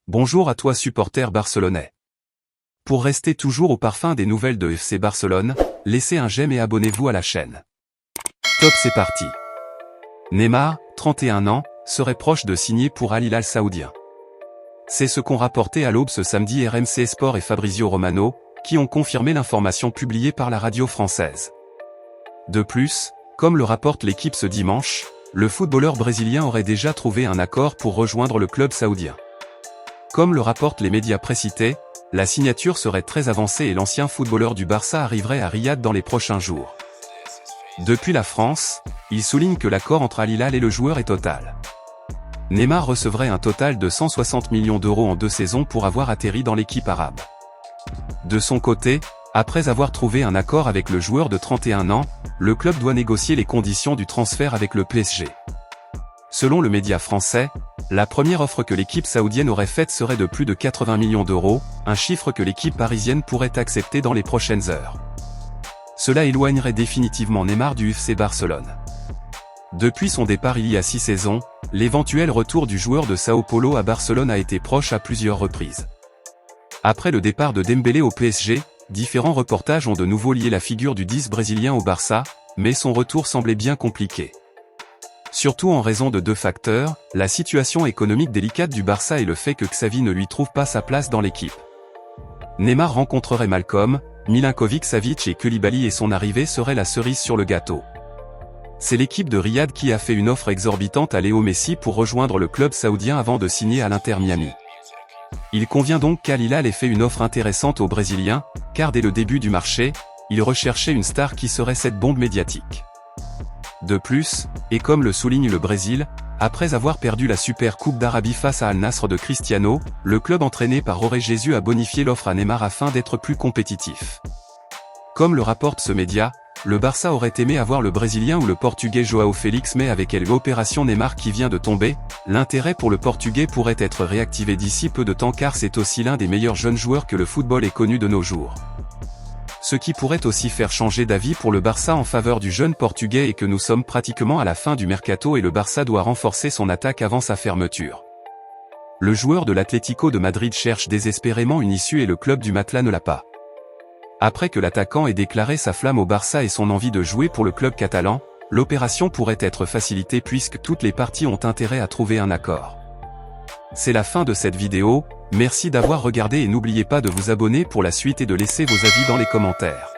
Bonjour à toi supporter barcelonais. Pour rester toujours au parfum des nouvelles de FC Barcelone, laissez un j'aime et abonnez-vous à la chaîne. Top, c'est parti. Neymar, 31 ans, serait proche de signer pour Al Hilal saoudien. C'est ce qu'ont rapporté à l'aube ce samedi RMC Sport et Fabrizio Romano, qui ont confirmé l'information publiée par la radio française. De plus, comme le rapporte l'équipe ce dimanche, le footballeur brésilien aurait déjà trouvé un accord pour rejoindre le club saoudien. Comme le rapportent les médias précités, la signature serait très avancée et l'ancien footballeur du Barça arriverait à Riyad dans les prochains jours. Depuis la France, il souligne que l'accord entre Al Hilal et le joueur est total. Neymar recevrait un total de 160 millions d'euros en 2 saisons pour avoir atterri dans l'équipe arabe. De son côté, après avoir trouvé un accord avec le joueur de 31 ans, le club doit négocier les conditions du transfert avec le PSG. Selon le média français, la première offre que l'équipe saoudienne aurait faite serait de plus de 80 millions d'euros, un chiffre que l'équipe parisienne pourrait accepter dans les prochaines heures. Cela éloignerait définitivement Neymar du FC Barcelone. Depuis son départ il y a 6 saisons, l'éventuel retour du joueur de Sao Paulo à Barcelone a été proche à plusieurs reprises. Après le départ de Dembélé au PSG, différents reportages ont de nouveau lié la figure du 10 brésilien au Barça, mais son retour semblait bien compliqué. Surtout en raison de 2 facteurs, la situation économique délicate du Barça et le fait que Xavi ne lui trouve pas sa place dans l'équipe. Neymar rencontrerait Malcom, Milinkovic-Savic et Koulibaly et son arrivée serait la cerise sur le gâteau. C'est l'équipe de Riyad qui a fait une offre exorbitante à Léo Messi pour rejoindre le club saoudien avant de signer à l'Inter Miami. Il convient donc qu'Al Hilal ait fait une offre intéressante aux Brésiliens, car dès le début du marché, il recherchait une star qui serait cette bombe médiatique. De plus, et comme le souligne le Brésil, après avoir perdu la Super Coupe d'Arabie face à Al Nassr de Cristiano, le club entraîné par Jorge Jesus a bonifié l'offre à Neymar afin d'être plus compétitif. Comme le rapporte ce média, le Barça aurait aimé avoir le Brésilien ou le Portugais Joao Félix, mais avec l'opération Neymar qui vient de tomber, l'intérêt pour le Portugais pourrait être réactivé d'ici peu de temps car c'est aussi l'un des meilleurs jeunes joueurs que le football ait connu de nos jours. Ce qui pourrait aussi faire changer d'avis pour le Barça en faveur du jeune Portugais et que nous sommes pratiquement à la fin du mercato et le Barça doit renforcer son attaque avant sa fermeture. Le joueur de l'Atlético de Madrid cherche désespérément une issue et le club du matelas ne l'a pas. Après que l'attaquant ait déclaré sa flamme au Barça et son envie de jouer pour le club catalan, l'opération pourrait être facilitée puisque toutes les parties ont intérêt à trouver un accord. C'est la fin de cette vidéo, merci d'avoir regardé et n'oubliez pas de vous abonner pour la suite et de laisser vos avis dans les commentaires.